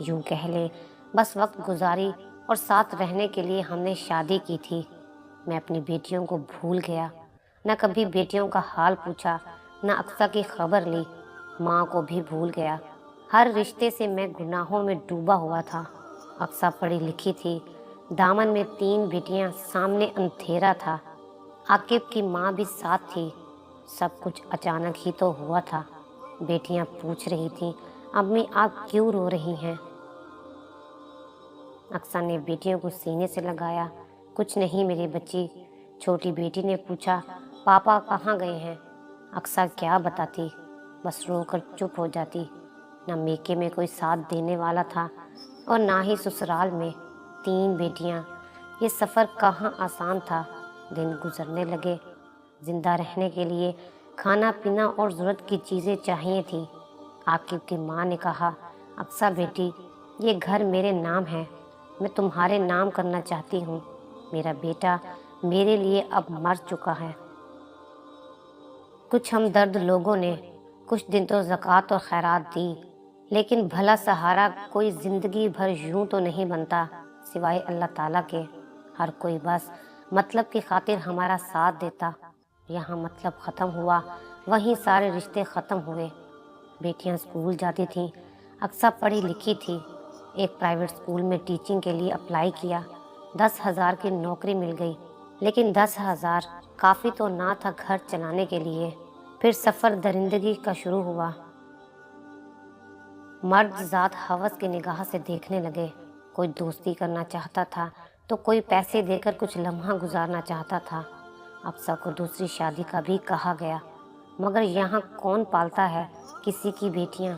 یوں کہہ لیں بس وقت گزاری اور ساتھ رہنے کے لیے ہم نے شادی کی تھی۔ میں اپنی بیٹیوں کو بھول گیا، نہ کبھی بیٹیوں کا حال پوچھا، نہ اقصیٰ کی خبر لی، ماں کو بھی بھول گیا۔ ہر رشتے سے میں گناہوں میں ڈوبا ہوا تھا۔ اقصیٰ پڑھی لکھی تھی، دامن میں 3 بیٹیاں، سامنے اندھیرا تھا۔ عاقب کی ماں بھی ساتھ تھی۔ سب کچھ اچانک ہی تو ہوا تھا۔ بیٹیاں پوچھ رہی تھیں، امی آپ کیوں رو رہی ہیں؟ اقصیٰ نے بیٹیوں کو سینے سے لگایا۔ کچھ نہیں میری بچی۔ چھوٹی بیٹی نے پوچھا، پاپا کہاں گئے ہیں؟ اقصیٰ کیا بتاتی، بس رو کر چپ ہو جاتی۔ نہ میکے میں کوئی ساتھ دینے والا تھا اور نہ ہی سسرال میں۔ 3 بیٹیاں، یہ سفر کہاں آسان تھا۔ دن گزرنے لگے۔ زندہ رہنے کے لیے کھانا پینا اور ضرورت کی چیزیں چاہیے تھیں۔ عاقب کی ماں نے کہا، اقصیٰ بیٹی، یہ گھر میرے نام ہے، میں تمہارے نام کرنا چاہتی ہوں۔ میرا بیٹا میرے لیے اب مر چکا ہے۔ کچھ ہمدرد لوگوں نے کچھ دن تو زکوٰۃ اور خیرات دی، لیکن بھلا سہارا کوئی زندگی بھر یوں تو نہیں بنتا سوائے اللہ تعالیٰ کے۔ ہر کوئی بس مطلب کی خاطر ہمارا ساتھ دیتا۔ یہاں مطلب ختم ہوا، وہیں سارے رشتے ختم ہوئے۔ بیٹیاں اسکول جاتی تھیں۔ اقصیٰ پڑھی لکھی تھی۔ ایک پرائیویٹ اسکول میں ٹیچنگ کے لیے اپلائی کیا۔ 10,000 کی نوکری مل گئی، لیکن 10,000 کافی تو نہ تھا گھر چلانے کے لیے۔ پھر سفر درندگی کا شروع ہوا۔ مرد ذات ہوس کی نگاہ سے دیکھنے لگے۔ کوئی دوستی کرنا چاہتا تھا تو کوئی پیسے دے کر کچھ لمحہ گزارنا چاہتا تھا۔ اقصیٰ کو دوسری شادی کا بھی کہا گیا، مگر یہاں کون پالتا ہے کسی کی بیٹیاں؟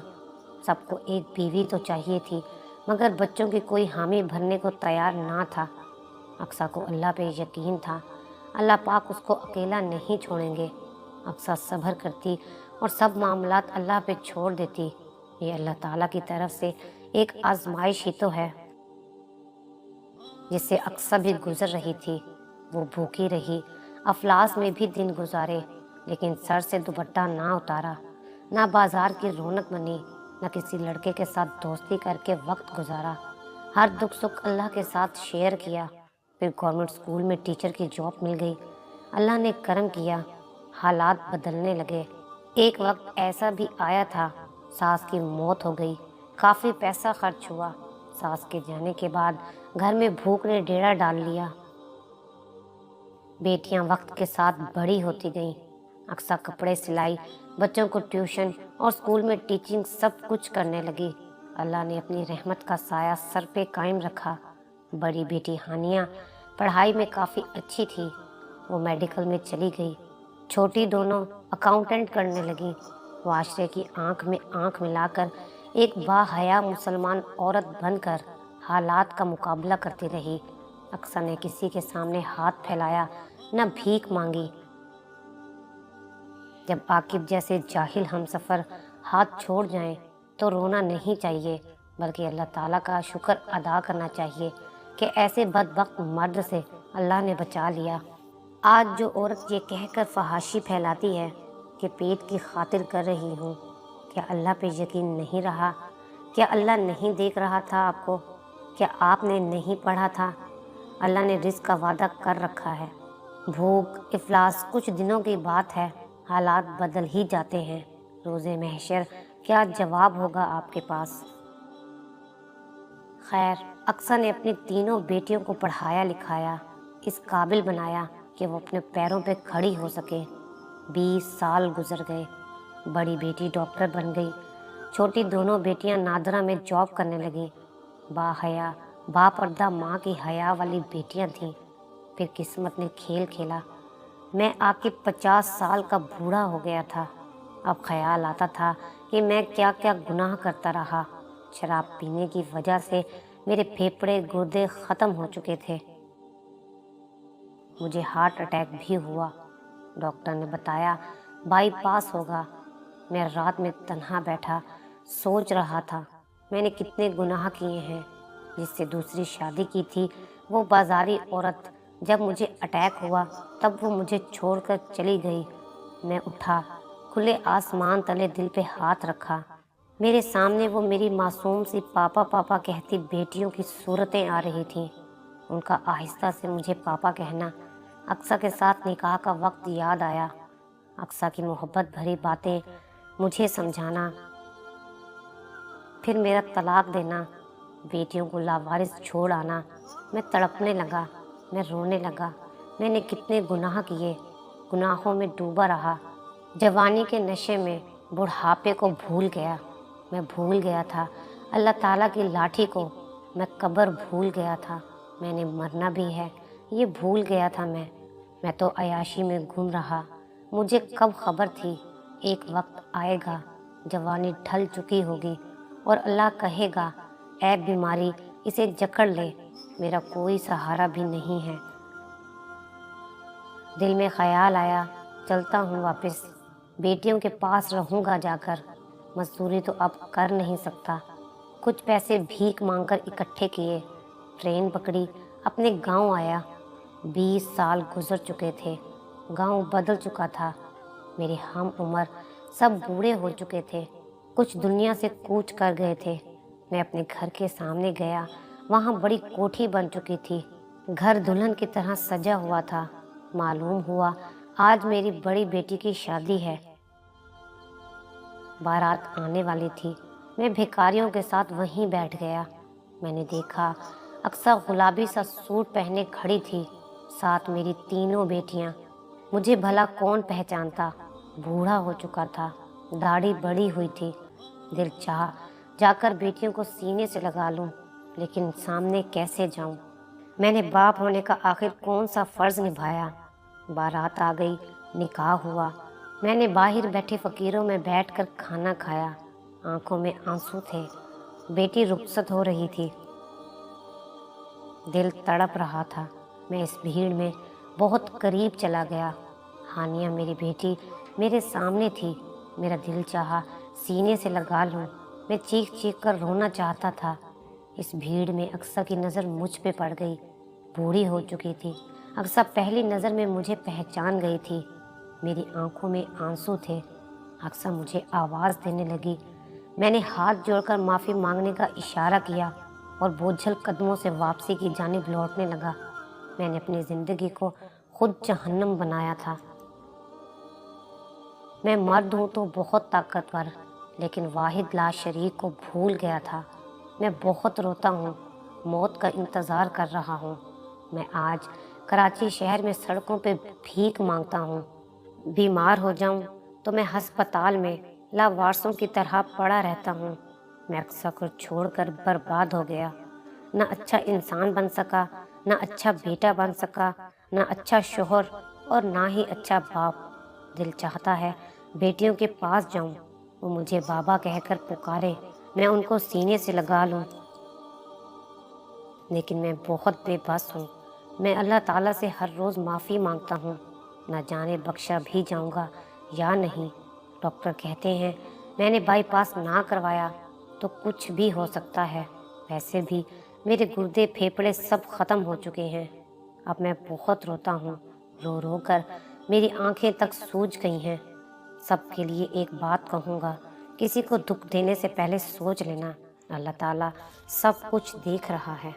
سب کو ایک بیوی تو چاہیے تھی، مگر بچوں کی کوئی حامی بھرنے کو تیار نہ تھا۔ اقصیٰ کو اللہ پہ یقین تھا، اللہ پاک اس کو اکیلا نہیں چھوڑیں گے۔ اقصیٰ صبر کرتی اور سب معاملات اللہ پہ چھوڑ دیتی۔ یہ اللہ تعالیٰ کی طرف سے ایک آزمائش ہی تو ہے، جس سے اقصیٰ بھی گزر رہی تھی۔ وہ بھوکی رہی، افلاس میں بھی دن گزارے، لیکن سر سے دوپٹہ نہ اتارا، نہ بازار کی رونق بنی، نہ کسی لڑکے کے ساتھ دوستی کر کے وقت گزارا۔ ہر دکھ سکھ اللہ کے ساتھ شیئر کیا۔ پھر گورنمنٹ اسکول میں ٹیچر کی جاب مل گئی۔ اللہ نے کرم کیا، حالات بدلنے لگے۔ ایک وقت ایسا بھی آیا تھا، ساس کی موت ہو گئی، کافی پیسہ خرچ ہوا۔ ساس کے جانے کے بعد گھر میں بھوک نے ڈیرا ڈال لیا۔ بیٹیاں وقت کے ساتھ بڑی ہوتی گئیں۔ اقصیٰ کپڑے سلائی، بچوں کو ٹیوشن اور اسکول میں ٹیچنگ سب کچھ کرنے لگی۔ اللہ نے اپنی رحمت کا سایہ سر پہ قائم رکھا۔ بڑی بیٹی ہانیہ پڑھائی میں کافی اچھی تھی، وہ میڈیکل میں چلی گئی۔ چھوٹی دونوں اکاؤنٹنٹ کرنے لگیں۔ معاشرے کی آنکھ میں آنکھ ملا کر ایک باحیا مسلمان عورت بن کر حالات کا مقابلہ کرتی رہی۔ اقصیٰ نے کسی کے سامنے ہاتھ پھیلایا، نہ بھیک مانگی۔ جب عاقب جیسے جاہل ہم سفر ہاتھ چھوڑ جائیں تو رونا نہیں چاہیے، بلکہ اللہ تعالیٰ کا شکر ادا کرنا چاہیے کہ ایسے بدبخت مرد سے اللہ نے بچا لیا۔ آج جو عورت یہ کہہ کر فحاشی پھیلاتی ہے کہ پیٹ کی خاطر کر رہی ہوں، کیا اللہ پہ یقین نہیں رہا؟ کیا اللہ نہیں دیکھ رہا تھا آپ کو؟ کیا آپ نے نہیں پڑھا تھا؟ اللہ نے رزق کا وعدہ کر رکھا ہے۔ بھوک افلاس کچھ دنوں کی بات ہے، حالات بدل ہی جاتے ہیں۔ روز محشر کیا جواب ہوگا آپ کے پاس؟ خیر، اقصیٰ نے اپنی تینوں بیٹیوں کو پڑھایا لکھایا، اس قابل بنایا کہ وہ اپنے پیروں پہ کھڑی ہو سکے۔ 20 سال گزر گئے۔ بڑی بیٹی ڈاکٹر بن گئی، چھوٹی دونوں بیٹیاں نادرہ میں جاب کرنے لگیں۔ باحیا با پردہ ماں کی حیا والی بیٹیاں تھیں۔ پھر قسمت نے کھیل کھیلا۔ میں عاقب 50 سال کا بوڑھا ہو گیا تھا۔ اب خیال آتا تھا کہ میں کیا کیا گناہ کرتا رہا۔ شراب پینے کی وجہ سے میرے پھیپھڑے گردے ختم ہو چکے تھے۔ مجھے ہارٹ اٹیک بھی ہوا۔ ڈاکٹر نے بتایا بائی پاس ہوگا۔ میں رات میں تنہا بیٹھا سوچ رہا تھا میں نے کتنے گناہ کیے ہیں۔ جس سے دوسری شادی کی تھی وہ بازاری عورت، جب مجھے اٹیک ہوا تب وہ مجھے چھوڑ کر چلی گئی۔ میں اٹھا، کھلے آسمان تلے دل پہ ہاتھ رکھا۔ میرے سامنے وہ میری معصوم سی پاپا پاپا کہتی بیٹیوں کی صورتیں آ رہی تھیں۔ ان کا آہستہ سے مجھے پاپا کہنا، اقصیٰ کے ساتھ نکاح کا وقت یاد آیا، اقصیٰ کی محبت بھری باتیں مجھے سمجھانا، پھر میرا طلاق دینا، بیٹیوں کو لاوارث چھوڑ آنا۔ میں تڑپنے لگا، میں رونے لگا۔ میں نے کتنے گناہ کیے، گناہوں میں ڈوبا رہا، جوانی کے نشے میں بڑھاپے کو بھول گیا۔ میں بھول گیا تھا اللہ تعالیٰ کی لاٹھی کو، میں قبر بھول گیا تھا، میں نے مرنا بھی ہے یہ بھول گیا تھا۔ میں تو عیاشی میں گم رہا۔ مجھے کب خبر تھی ایک وقت آئے گا جوانی ڈھل چکی ہوگی اور اللہ کہے گا اے بیماری اسے جکڑ لے، میرا کوئی سہارا بھی نہیں ہے۔ دل میں خیال آیا چلتا ہوں واپس، بیٹیوں کے پاس رہوں گا جا کر، مزدوری تو اب کر نہیں سکتا۔ کچھ پیسے بھیک مانگ کر اکٹھے کیے، ٹرین پکڑی، اپنے گاؤں آیا۔ 20 سال گزر چکے تھے، گاؤں بدل چکا تھا، میرے ہم عمر سب بوڑھے ہو چکے تھے، کچھ دنیا سے کوچ کر گئے تھے۔ میں اپنے گھر کے سامنے گیا، وہاں بڑی کوٹھی بن چکی تھی، گھر دلہن کی طرح سجا ہوا تھا۔ معلوم ہوا آج میری بڑی بیٹی کی شادی ہے، بارات آنے والی تھی۔ میں بھکاریوں کے ساتھ وہیں بیٹھ گیا۔ میں نے دیکھا اقصیٰ گلابی سا سوٹ پہنے کھڑی تھی، ساتھ میری تینوں بیٹیاں۔ مجھے بھلا کون پہچانتا، بوڑھا ہو چکا تھا، داڑھی بڑی ہوئی تھی۔ دل چاہا جا کر بیٹیوں کو سینے سے لگا لوں، لیکن سامنے کیسے جاؤں؟ میں نے باپ ہونے کا آخر کون سا فرض نبھایا؟ بارات آ گئی، نکاح ہوا، میں نے باہر بیٹھے فقیروں میں بیٹھ کر کھانا کھایا، آنکھوں میں آنسو تھے۔ بیٹی رخصت ہو رہی تھی، دل تڑپ رہا تھا۔ میں اس بھیڑ میں بہت قریب چلا گیا، ہانیہ میری بیٹی میرے سامنے تھی۔ میرا دل چاہا سینے سے لگا لوں، میں چیخ چیخ کر رونا چاہتا تھا۔ اس بھیڑ میں اقصیٰ کی نظر مجھ پہ پڑ گئی، بوڑھی ہو چکی تھی۔ اقصیٰ پہلی نظر میں مجھے پہچان گئی تھی، میری آنکھوں میں آنسو تھے۔ اقصیٰ مجھے آواز دینے لگی، میں نے ہاتھ جوڑ کر معافی مانگنے کا اشارہ کیا اور بوجھل قدموں سے واپسی کی جانب لوٹنے لگا۔ میں نے اپنی زندگی کو خود جہنم بنایا تھا۔ میں مرد ہوں تو بہت طاقتور، لیکن واحد لا شریک کو بھول گیا تھا۔ میں بہت روتا ہوں، موت کا انتظار کر رہا ہوں۔ میں آج کراچی شہر میں سڑکوں پہ بھیک مانگتا ہوں۔ بیمار ہو جاؤں تو میں ہسپتال میں لاوارثوں کی طرح پڑا رہتا ہوں۔ میں اقصیٰ کو چھوڑ کر برباد ہو گیا، نہ اچھا انسان بن سکا، نہ اچھا بیٹا بن سکا، نہ اچھا شوہر اور نہ ہی اچھا باپ۔ دل چاہتا ہے بیٹیوں کے پاس جاؤں، وہ مجھے بابا کہہ کر پکارے، میں ان کو سینے سے لگا لوں، لیکن میں بہت بے بس ہوں۔ میں اللہ تعالیٰ سے ہر روز معافی مانگتا ہوں، نہ جانے بخشا بھی جاؤں گا یا نہیں۔ ڈاکٹر کہتے ہیں میں نے بائی پاس نہ کروایا تو کچھ بھی ہو سکتا ہے، ویسے بھی میرے گردے پھیپھڑے سب ختم ہو چکے ہیں۔ اب میں بہت روتا ہوں، رو رو کر میری آنکھیں تک سوج گئی ہیں۔ سب کے لیے ایک بات کہوں گا، کسی کو دکھ دینے سے پہلے سوچ لینا، اللہ تعالیٰ سب کچھ دیکھ رہا ہے۔